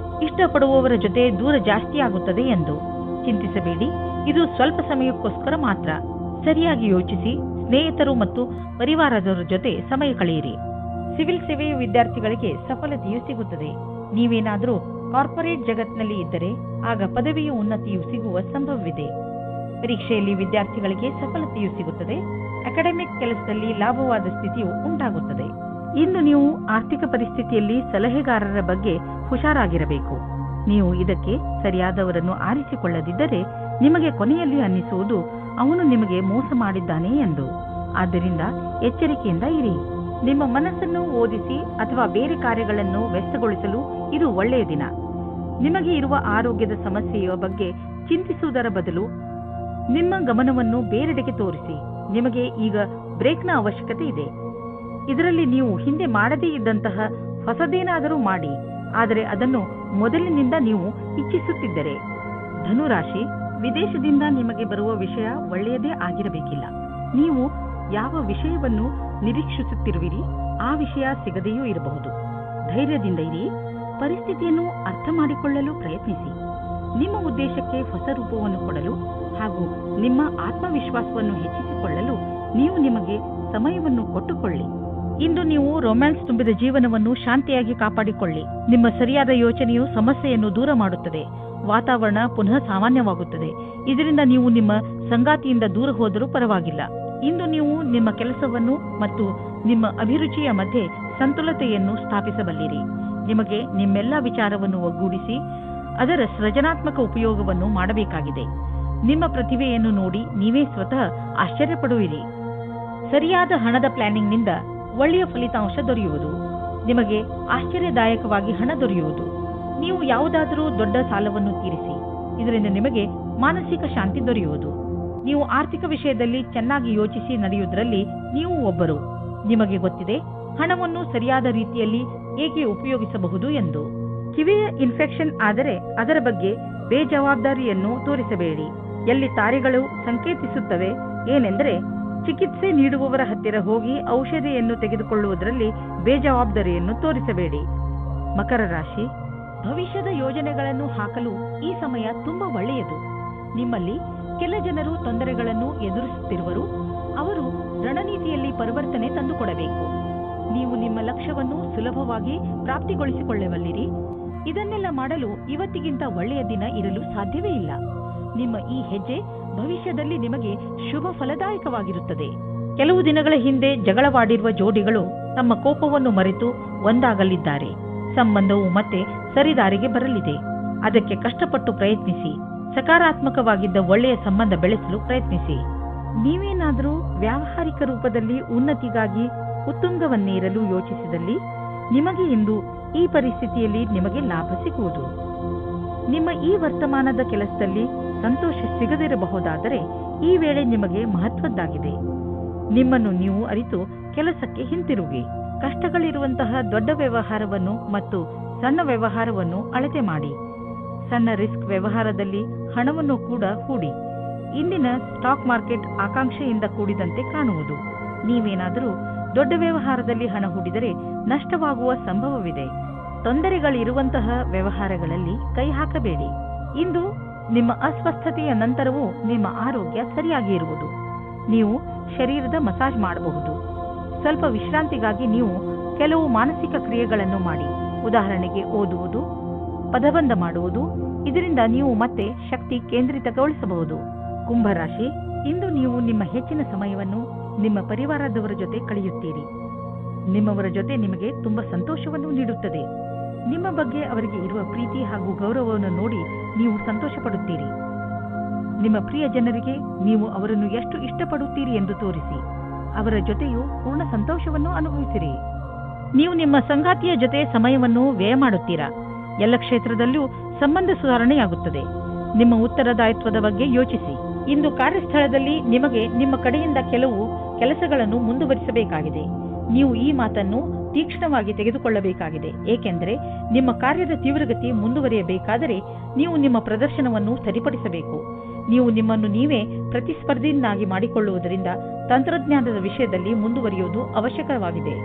Speaker 2: ಇಷ್ಟಪಡುವವರ ಜೊತೆ ದೂರ ಜಾಸ್ತಿ ಆಗುತ್ತದೆ ಎಂದು. ಚಿಂತಿಸಬೇಡಿ, ಇದು ಸ್ವಲ್ಪ ಸಮಯಕ್ಕೋಸ್ಕರ ಮಾತ್ರ. ಸರಿಯಾಗಿ ಯೋಚಿಸಿ, ಸ್ನೇಹಿತರು ಮತ್ತು ಪರಿವಾರದವರ ಜೊತೆ ಸಮಯ ಕಳೆಯಿರಿ. ಸಿವಿಲ್ ಸೇವೆಯ ವಿದ್ಯಾರ್ಥಿಗಳಿಗೆ ಸಫಲತೆಯು ಸಿಗುತ್ತದೆ. ನೀವೇನಾದರೂ ಕಾರ್ಪೊರೇಟ್ ಜಗತ್ತಿನಲ್ಲಿ ಇದ್ದರೆ ಆಗ ಪದವಿಯ ಉನ್ನತಿಯು ಸಿಗುವ ಸಂಭವವಿದೆ. ಪರೀಕ್ಷೆಯಲ್ಲಿ ವಿದ್ಯಾರ್ಥಿಗಳಿಗೆ ಸಫಲತೆಯು ಸಿಗುತ್ತದೆ. ಅಕಾಡೆಮಿಕ್ ಕೆಲಸದಲ್ಲಿ ಲಾಭವಾದ ಸ್ಥಿತಿಯು ಉಂಟಾಗುತ್ತದೆ. ಇಂದು ನೀವು ಆರ್ಥಿಕ ಪರಿಸ್ಥಿತಿಯಲ್ಲಿ ಸಲಹೆಗಾರರ ಬಗ್ಗೆ ಹುಷಾರಾಗಿರಬೇಕು. ನೀವು ಇದಕ್ಕೆ ಸರಿಯಾದವರನ್ನು ಆರಿಸಿಕೊಳ್ಳದಿದ್ದರೆ ನಿಮಗೆ ಕೊನೆಯಲ್ಲಿ ಅನ್ನಿಸುವುದು ಅವನು ನಿಮಗೆ ಮೋಸ ಮಾಡಿದ್ದಾನೆ ಎಂದು. ಆದ್ದರಿಂದ ಎಚ್ಚರಿಕೆಯಿಂದ ಇರಿ. ನಿಮ್ಮ ಮನಸ್ಸನ್ನು ಓದಿಸಿ ಅಥವಾ ಬೇರೆ ಕಾರ್ಯಗಳನ್ನು ವ್ಯಸ್ತಗೊಳಿಸಲು ಇದು ಒಳ್ಳೆಯ ದಿನ. ನಿಮಗೆ ಇರುವ ಆರೋಗ್ಯದ ಸಮಸ್ಯೆಯ ಬಗ್ಗೆ ಚಿಂತಿಸುವುದರ ಬದಲು ನಿಮ್ಮ ಗಮನವನ್ನು ಬೇರೆಡೆಗೆ ತೋರಿಸಿ. ನಿಮಗೆ ಈಗ ಬ್ರೇಕ್ನ ಅವಶ್ಯಕತೆ ಇದೆ. ಇದರಲ್ಲಿ ನೀವು ಹಿಂದೆ ಮಾಡದೇ ಇದ್ದಂತಹ ಹೊಸದೇನಾದರೂ ಮಾಡಿ, ಆದರೆ ಅದನ್ನು ಮೊದಲಿನಿಂದ ನೀವು ಇಚ್ಛಿಸುತ್ತಿದ್ದರೆ. ಧನುರಾಶಿ, ವಿದೇಶದಿಂದ ನಿಮಗೆ ಬರುವ ವಿಷಯ ಒಳ್ಳೆಯದೇ ಆಗಿರಬೇಕಿಲ್ಲ. ನೀವು ಯಾವ ವಿಷಯವನ್ನು ನಿರೀಕ್ಷಿಸುತ್ತಿರುವಿರಿ ಆ ವಿಷಯ ಸಿಗದೆಯೂ ಇರಬಹುದು. ಧೈರ್ಯದಿಂದ ಇರಿ. ಪರಿಸ್ಥಿತಿಯನ್ನು ಅರ್ಥ ಮಾಡಿಕೊಳ್ಳಲು ಪ್ರಯತ್ನಿಸಿ. ನಿಮ್ಮ ಉದ್ದೇಶಕ್ಕೆ ಹೊಸ ರೂಪವನ್ನು ಕೊಡಲು ಹಾಗೂ ನಿಮ್ಮ ಆತ್ಮವಿಶ್ವಾಸವನ್ನು ಹೆಚ್ಚಿಸಿಕೊಳ್ಳಲು ನೀವು ನಿಮಗೆ ಸಮಯವನ್ನು ಕೊಟ್ಟುಕೊಳ್ಳಿ. ಇಂದು ನೀವು ರೊಮ್ಯಾನ್ಸ್ ತುಂಬಿದ ಜೀವನವನ್ನು ಶಾಂತಿಯಾಗಿ ಕಾಪಾಡಿಕೊಳ್ಳಿ. ನಿಮ್ಮ ಸರಿಯಾದ ಯೋಚನೆಯು ಸಮಸ್ಯೆಯನ್ನು ದೂರ ಮಾಡುತ್ತದೆ. ವಾತಾವರಣ ಪುನಃ ಸಾಮಾನ್ಯವಾಗುತ್ತದೆ. ಇದರಿಂದ ನೀವು ನಿಮ್ಮ ಸಂಗಾತಿಯಿಂದ ದೂರ ಹೋದರೂ ಪರವಾಗಿಲ್ಲ. ಇಂದು ನೀವು ನಿಮ್ಮ ಕೆಲಸವನ್ನು ಮತ್ತು ನಿಮ್ಮ ಅಭಿರುಚಿಯ ಮಧ್ಯೆ ಸಂತುಲತೆಯನ್ನು ಸ್ಥಾಪಿಸಬಲ್ಲಿರಿ. ನಿಮಗೆ ನಿಮ್ಮೆಲ್ಲ ವಿಚಾರವನ್ನು ಒಗ್ಗೂಡಿಸಿ ಅದರ ಸೃಜನಾತ್ಮಕ ಉಪಯೋಗವನ್ನು ಮಾಡಬೇಕಾಗಿದೆ. ನಿಮ್ಮ ಪ್ರತಿಭೆಯನ್ನು ನೋಡಿ ನೀವೇ ಸ್ವತಃ ಆಶ್ಚರ್ಯಪಡುವಿರಿ. ಸರಿಯಾದ ಹಣದ ಪ್ಲಾನಿಂಗ್ನಿಂದ ಒಳ್ಳೆಯ ಫಲಿತಾಂಶ ದೊರೆಯುವುದು. ನಿಮಗೆ ಆಶ್ಚರ್ಯದಾಯಕವಾಗಿ ಹಣ ದೊರೆಯುವುದು. ನೀವು ಯಾವುದಾದರೂ ದೊಡ್ಡ ಸಾಲವನ್ನು ತೀರಿಸಿ. ಇದರಿಂದ ನಿಮಗೆ ಮಾನಸಿಕ ಶಾಂತಿ ದೊರೆಯುವುದು. ನೀವು ಆರ್ಥಿಕ ವಿಷಯದಲ್ಲಿ ಚೆನ್ನಾಗಿ ಯೋಚಿಸಿ ನಡೆಯುವುದರಲ್ಲಿ ನೀವು ಒಬ್ಬರು. ನಿಮಗೆ ಗೊತ್ತಿದೆ, ಹಣವನ್ನು ಸರಿಯಾದ ರೀತಿಯಲ್ಲಿ ಹೇಗೆ ಉಪಯೋಗಿಸಬಹುದು ಎಂದು. ಕಿವಿಯ ಇನ್ಫೆಕ್ಷನ್ ಆದರೆ ಅದರ ಬಗ್ಗೆ ಬೇಜವಾಬ್ದಾರಿಯನ್ನು ತೋರಿಸಬೇಡಿ. ಎಲ್ಲಿ ತಾರೆಗಳು ಸಂಕೇತಿಸುತ್ತವೆ ಏನೆಂದರೆ ಚಿಕಿತ್ಸೆ ನೀಡುವವರ ಹತ್ತಿರ ಹೋಗಿ ಔಷಧಿಯನ್ನು ತೆಗೆದುಕೊಳ್ಳುವುದರಲ್ಲಿ ಬೇಜವಾಬ್ದಾರಿಯನ್ನು ತೋರಿಸಬೇಡಿ. ಮಕರ ರಾಶಿ, ಭವಿಷ್ಯದ ಯೋಜನೆಗಳನ್ನು ಹಾಕಲು ಈ ಸಮಯ ತುಂಬಾ ಒಳ್ಳೆಯದು. ನಿಮ್ಮಲ್ಲಿ ಕೆಲ ಜನರು ತೊಂದರೆಗಳನ್ನು ಎದುರಿಸುತ್ತಿರುವರು. ಅವರು ರಣನೀತಿಯಲ್ಲಿ ಪರಿವರ್ತನೆ ತಂದುಕೊಡಬೇಕು. ನೀವು ನಿಮ್ಮ ಲಕ್ಷ್ಯವನ್ನು ಸುಲಭವಾಗಿ ಪ್ರಾಪ್ತಿಗೊಳಿಸಿಕೊಳ್ಳಬಲ್ಲಿರಿ. ಇದನ್ನೆಲ್ಲ ಮಾಡಲು ಇವತ್ತಿಗಿಂತ ಒಳ್ಳೆಯ ದಿನ ಇರಲು ಸಾಧ್ಯವೇ ಇಲ್ಲ. ನಿಮ್ಮ ಈ ಹೆಜ್ಜೆ ಭವಿಷ್ಯದಲ್ಲಿ ನಿಮಗೆ ಶುಭ ಫಲದಾಯಕವಾಗಿರುತ್ತದೆ. ಕೆಲವು ದಿನಗಳ ಹಿಂದೆ ಜಗಳವಾಡಿರುವ ಜೋಡಿಗಳು ತಮ್ಮ ಕೋಪವನ್ನು ಮರೆತು ಒಂದಾಗಲಿದ್ದಾರೆ. ಸಂಬಂಧವು ಮತ್ತೆ ಸರಿದಾರಿಗೆ ಬರಲಿದೆ. ಅದಕ್ಕೆ ಕಷ್ಟಪಟ್ಟು ಪ್ರಯತ್ನಿಸಿ. ಸಕಾರಾತ್ಮಕವಾಗಿದ್ದ ಒಳ್ಳೆಯ ಸಂಬಂಧ ಬೆಳೆಸಲು ಪ್ರಯತ್ನಿಸಿ. ನೀವೇನಾದರೂ ವ್ಯಾವಹಾರಿಕ ರೂಪದಲ್ಲಿ ಉನ್ನತಿಗಾಗಿ ಉತ್ತುಂಗವನ್ನೇರಲು ಯೋಚಿಸಿದಲ್ಲಿ ನಿಮಗೆ ಇಂದು ಈ ಪರಿಸ್ಥಿತಿಯಲ್ಲಿ ನಿಮಗೆ ಲಾಭ ಸಿಗುವುದು. ನಿಮ್ಮ ಈ ವರ್ತಮಾನದ ಕೆಲಸದಲ್ಲಿ ಸಂತೋಷ ಸಿಗದಿರಬಹುದಾದರೆ ಈ ವೇಳೆ ನಿಮಗೆ ಮಹತ್ವದ್ದಾಗಿದೆ. ನಿಮ್ಮನ್ನು ನೀವು ಅರಿತು ಕೆಲಸಕ್ಕೆ ಹಿಂತಿರುಗಿ. ಕಷ್ಟಗಳಿರುವಂತಹ ದೊಡ್ಡ ವ್ಯವಹಾರವನ್ನು ಮತ್ತು ಸಣ್ಣ ವ್ಯವಹಾರವನ್ನು ಅಳತೆ ಮಾಡಿ. ಸಣ್ಣ ರಿಸ್ಕ್ ವ್ಯವಹಾರದಲ್ಲಿ ಹಣವನ್ನು ಕೂಡ ಹೂಡಿ. ಇಂದಿನ ಸ್ಟಾಕ್ ಮಾರ್ಕೆಟ್ ಆಕಾಂಕ್ಷೆಯಿಂದ ಕೂಡಿದಂತೆ ಕಾಣುವುದು. ನೀವೇನಾದರೂ ದೊಡ್ಡ ವ್ಯವಹಾರದಲ್ಲಿ ಹಣ ಹೂಡಿದರೆ ನಷ್ಟವಾಗುವ ಸಂಭವವಿದೆ. ತೊಂದರೆಗಳಿರುವಂತಹ ವ್ಯವಹಾರಗಳಲ್ಲಿ ಕೈ ಹಾಕಬೇಡಿ. ಇಂದು ನಿಮ್ಮ ಅಸ್ವಸ್ಥತೆಯ ನಂತರವೂ ನಿಮ್ಮ ಆರೋಗ್ಯ ಸರಿಯಾಗಿ ಇರುವುದು. ನೀವು ಶರೀರದ ಮಸಾಜ್ ಮಾಡಬಹುದು. ಸ್ವಲ್ಪ ವಿಶ್ರಾಂತಿಗಾಗಿ ನೀವು ಕೆಲವು ಮಾನಸಿಕ ಕ್ರಿಯೆಗಳನ್ನು ಮಾಡಿ. ಉದಾಹರಣೆಗೆ ಓದುವುದು, ಪದಬಂಧ ಮಾಡುವುದು. ಇದರಿಂದ ನೀವು ಮತ್ತೆ ಶಕ್ತಿ ಕೇಂದ್ರಿತಗೊಳಿಸಬಹುದು. ಕುಂಭರಾಶಿ, ಇಂದು ನೀವು ನಿಮ್ಮ ಹೆಚ್ಚಿನ ಸಮಯವನ್ನು ನಿಮ್ಮ ಪರಿವಾರದವರ ಜೊತೆ ಕಳೆಯುತ್ತೀರಿ. ನಿಮ್ಮವರ ಜೊತೆ ನಿಮಗೆ ತುಂಬಾ ಸಂತೋಷವನ್ನು ನೀಡುತ್ತದೆ. ನಿಮ್ಮ ಬಗ್ಗೆ ಅವರಿಗೆ ಇರುವ ಪ್ರೀತಿ ಹಾಗೂ ಗೌರವವನ್ನು ನೋಡಿ ನೀವು ಸಂತೋಷ ಪಡುತ್ತೀರಿ. ನಿಮ್ಮ ಪ್ರಿಯ ಜನರಿಗೆ ನೀವು ಅವರನ್ನು ಎಷ್ಟು ಇಷ್ಟಪಡುತ್ತೀರಿ ಎಂದು ತೋರಿಸಿ. ಅವರ ಜೊತೆಯೂ ಪೂರ್ಣ ಸಂತೋಷವನ್ನು ಅನುಭವಿಸಿರಿ. ನೀವು ನಿಮ್ಮ ಸಂಗಾತಿಯ ಜೊತೆ ಸಮಯವನ್ನು ವ್ಯಯ ಮಾಡುತ್ತೀರಾ. ಎಲ್ಲ ಕ್ಷೇತ್ರದಲ್ಲೂ ಸಂಬಂಧ ಸುಧಾರಣೆಯಾಗುತ್ತದೆ. ನಿಮ್ಮ ಉತ್ತರದಾಯಿತ್ವದ ಬಗ್ಗೆ ಯೋಚಿಸಿ. ಇಂದು ಕಾರ್ಯಸ್ಥಳದಲ್ಲಿ ನಿಮಗೆ ನಿಮ್ಮ ಕಡೆಯಿಂದ ಕೆಲವು ಕೆಲಸಗಳನ್ನು ಮುಂದುವರಿಸಬೇಕಾಗಿದೆ. ನೀವು ಈ ಮಾತನ್ನು ತೀಕ್ಷ್ಣವಾಗಿ ತೆಗೆದುಕೊಳ್ಳಬೇಕಾಗಿದೆ. ಏಕೆಂದರೆ ನಿಮ್ಮ ಕಾರ್ಯದ ತೀವ್ರಗತಿ ಮುಂದುವರಿಯಬೇಕಾದರೆ ನೀವು ನಿಮ್ಮ ಪ್ರದರ್ಶನವನ್ನು ಸರಿಪಡಿಸಬೇಕು. ನೀವು ನಿಮ್ಮನ್ನು ನೀವೇ ಪ್ರತಿಸ್ಪರ್ಧಿಯನ್ನಾಗಿ ಮಾಡಿಕೊಳ್ಳುವುದರಿಂದ ತಂತ್ರಜ್ಞಾನದ ವಿಷಯದಲ್ಲಿ ಮುಂದುವರಿಯುವುದು ಅವಶ್ಯಕವಾಗಿದೆ.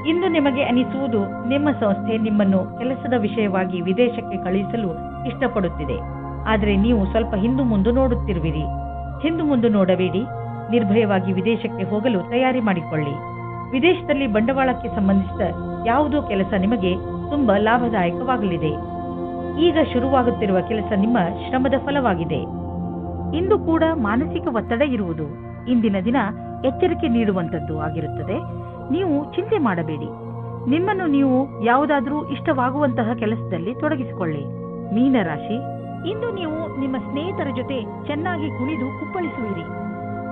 Speaker 2: ಇಂದು ನಿಮಗೆ ಅನಿಸುವುದು ನಿಮ್ಮ ಸಂಸ್ಥೆ ನಿಮ್ಮನ್ನು ಕೆಲಸದ ವಿಷಯವಾಗಿ ವಿದೇಶಕ್ಕೆ ಕಳುಹಿಸಲು ಇಷ್ಟಪಡುತ್ತಿದೆ. ಆದರೆ ನೀವು ಸ್ವಲ್ಪ ಹಿಂದು ಮುಂದೆ ನೋಡುತ್ತಿರುವಿರಿ. ಹಿಂದು ಮುಂದೆ ನೋಡಬೇಡಿ. ನಿರ್ಭಯವಾಗಿ ವಿದೇಶಕ್ಕೆ ಹೋಗಲು ತಯಾರಿ ಮಾಡಿಕೊಳ್ಳಿ. ವಿದೇಶದಲ್ಲಿ ಬಂಡವಾಳಕ್ಕೆ ಸಂಬಂಧಿಸಿದ ಯಾವುದೋ ಕೆಲಸ ನಿಮಗೆ ತುಂಬಾ ಲಾಭದಾಯಕವಾಗಲಿದೆ. ಈಗ ಶುರುವಾಗುತ್ತಿರುವ ಕೆಲಸ ನಿಮ್ಮ ಶ್ರಮದ ಫಲವಾಗಿದೆ. ಇಂದು ಕೂಡ ಮಾನಸಿಕ ಒತ್ತಡ ಇರುವುದು. ಇಂದಿನ ದಿನ ಎಚ್ಚರಿಕೆ ನೀಡುವಂತದ್ದು ಆಗಿರುತ್ತದೆ. ನೀವು ಚಿಂತೆ ಮಾಡಬೇಡಿ. ನಿಮ್ಮನ್ನು ನೀವು ಯಾವುದಾದ್ರೂ ಇಷ್ಟವಾಗುವಂತಹ ಕೆಲಸದಲ್ಲಿ ತೊಡಗಿಸಿಕೊಳ್ಳಿ. ಮೀನರಾಶಿ, ಇಂದು ನೀವು ನಿಮ್ಮ ಸ್ನೇಹಿತರ ಜೊತೆ ಚೆನ್ನಾಗಿ ಕುಣಿದು ಕುಪ್ಪಳಿಸುವಿರಿ.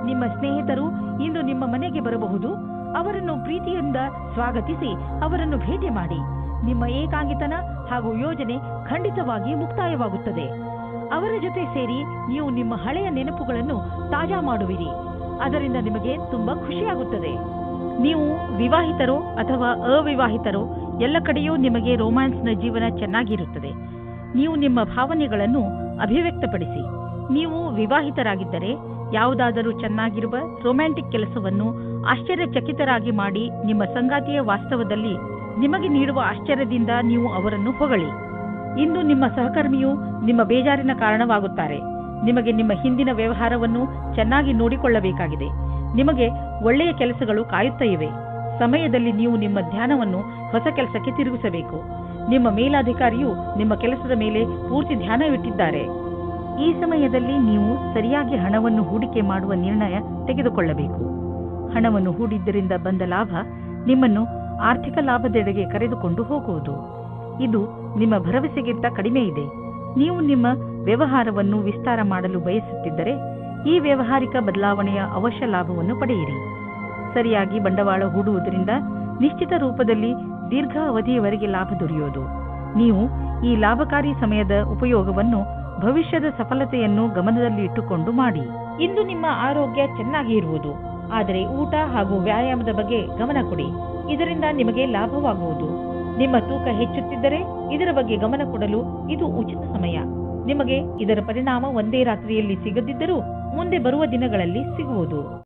Speaker 2: ನಿಮ್ಮ ಸ್ನೇಹಿತರು ಇಂದು ನಿಮ್ಮ ಮನೆಗೆ ಬರಬಹುದು. ಅವರನ್ನು ಪ್ರೀತಿಯಿಂದ ಸ್ವಾಗತಿಸಿ ಅವರನ್ನು ಭೇಟಿ ಮಾಡಿ. ನಿಮ್ಮ ಏಕಾಂಗಿತನ ಹಾಗೂ ಯೋಜನೆ ಖಂಡಿತವಾಗಿ ಮುಕ್ತಾಯವಾಗುತ್ತದೆ. ಅವರ ಜೊತೆ ಸೇರಿ ನೀವು ನಿಮ್ಮ ಹಳೆಯ ನೆನಪುಗಳನ್ನು ತಾಜಾ ಮಾಡುವಿರಿ. ಅದರಿಂದ ನಿಮಗೆ ತುಂಬಾ ಖುಷಿಯಾಗುತ್ತದೆ. ನೀವು ವಿವಾಹಿತರೋ ಅಥವಾ ಅವಿವಾಹಿತರೋ ಎಲ್ಲ ಕಡೆಯೂ ನಿಮಗೆ ರೋಮ್ಯಾನ್ಸ್ನ ಜೀವನ ಚೆನ್ನಾಗಿರುತ್ತದೆ. ನೀವು ನಿಮ್ಮ ಭಾವನೆಗಳನ್ನು ಅಭಿವ್ಯಕ್ತಪಡಿಸಿ. ನೀವು ವಿವಾಹಿತರಾಗಿದ್ದರೆ ಯಾವುದಾದರೂ ಚೆನ್ನಾಗಿರುವ ರೊಮ್ಯಾಂಟಿಕ್ ಕೆಲಸವನ್ನು ಆಶ್ಚರ್ಯಚಕಿತರಾಗಿ ಮಾಡಿ ನಿಮ್ಮ ಸಂಗಾತಿಯ ವಾಸ್ತವದಲ್ಲಿ ನಿಮಗೆ ನೀಡುವ ಆಶ್ಚರ್ಯದಿಂದ ನೀವು ಅವರನ್ನು ಹೊಗಳಿ. ಇಂದು ನಿಮ್ಮ ಸಹಕರ್ಮಿಯು ನಿಮ್ಮ ಬೇಜಾರಿನ ಕಾರಣವಾಗುತ್ತಾರೆ. ನಿಮಗೆ ನಿಮ್ಮ ಹಿಂದಿನ ವ್ಯವಹಾರವನ್ನು ಚೆನ್ನಾಗಿ ನೋಡಿಕೊಳ್ಳಬೇಕಾಗಿದೆ. ನಿಮಗೆ ಒಳ್ಳೆಯ ಕೆಲಸಗಳು ಕಾಯುತ್ತಾ ಇವೆ. ಸಮಯದಲ್ಲಿ ನೀವು ನಿಮ್ಮ ಧ್ಯಾನವನ್ನು ಹೊಸ ಕೆಲಸಕ್ಕೆ ತಿರುಗಿಸಬೇಕು. ನಿಮ್ಮ ಮೇಲಾಧಿಕಾರಿಯು ನಿಮ್ಮ ಕೆಲಸದ ಮೇಲೆ ಪೂರ್ತಿ ಧ್ಯಾನವಿಟ್ಟಿದ್ದಾರೆ. ಈ ಸಮಯದಲ್ಲಿ ನೀವು ಸರಿಯಾಗಿ ಹಣವನ್ನು ಹೂಡಿಕೆ ಮಾಡುವ ನಿರ್ಣಯ ತೆಗೆದುಕೊಳ್ಳಬೇಕು. ಹಣವನ್ನು ಹೂಡಿದ್ದರಿಂದ ಬಂದ ಲಾಭ ನಿಮ್ಮನ್ನು ಆರ್ಥಿಕ ಲಾಭದೆಡೆಗೆ ಕರೆದುಕೊಂಡು ಹೋಗುವುದು. ಇದು ನಿಮ್ಮ ಭರವಸೆಗಿಂತ ಕಡಿಮೆ ಇದೆ. ನೀವು ನಿಮ್ಮ ವ್ಯವಹಾರವನ್ನು ವಿಸ್ತಾರ ಮಾಡಲು ಬಯಸುತ್ತಿದ್ದರೆ ಈ ವ್ಯವಹಾರಿಕ ಬದಲಾವಣೆಯ ಅವಶ್ಯ ಲಾಭವನ್ನು ಪಡೆಯಿರಿ. ಸರಿಯಾಗಿ ಬಂಡವಾಳ ಹೂಡುವುದರಿಂದ ನಿಶ್ಚಿತ ರೂಪದಲ್ಲಿ ದೀರ್ಘ ಅವಧಿಯವರೆಗೆ ಲಾಭ ದೊರೆಯುವುದು. ನೀವು ಈ ಲಾಭಕಾರಿ ಸಮಯದ ಉಪಯೋಗವನ್ನು ಭವಿಷ್ಯದ ಸಫಲತೆಯನ್ನು ಗಮನದಲ್ಲಿ ಇಟ್ಟುಕೊಂಡು ಮಾಡಿ. ಇಂದು ನಿಮ್ಮ ಆರೋಗ್ಯ ಚೆನ್ನಾಗಿ ಇರುವುದು. ಆದರೆ ಊಟ ಹಾಗೂ ವ್ಯಾಯಾಮದ ಬಗ್ಗೆ ಗಮನ ಕೊಡಿ. ಇದರಿಂದ ನಿಮಗೆ ಲಾಭವಾಗುವುದು. ನಿಮ್ಮ ತೂಕ ಹೆಚ್ಚುತ್ತಿದ್ದರೆ ಇದರ ಬಗ್ಗೆ ಗಮನ ಕೊಡಲು ಇದು ಉಚಿತ ಸಮಯ. ನಿಮಗೆ ಇದರ ಪರಿಣಾಮ ಒಂದೇ ರಾತ್ರಿಯಲ್ಲಿ ಸಿಗದಿದ್ದರೂ ಮುಂದೆ ಬರುವ ದಿನಗಳಲ್ಲಿ ಸಿಗುವುದು.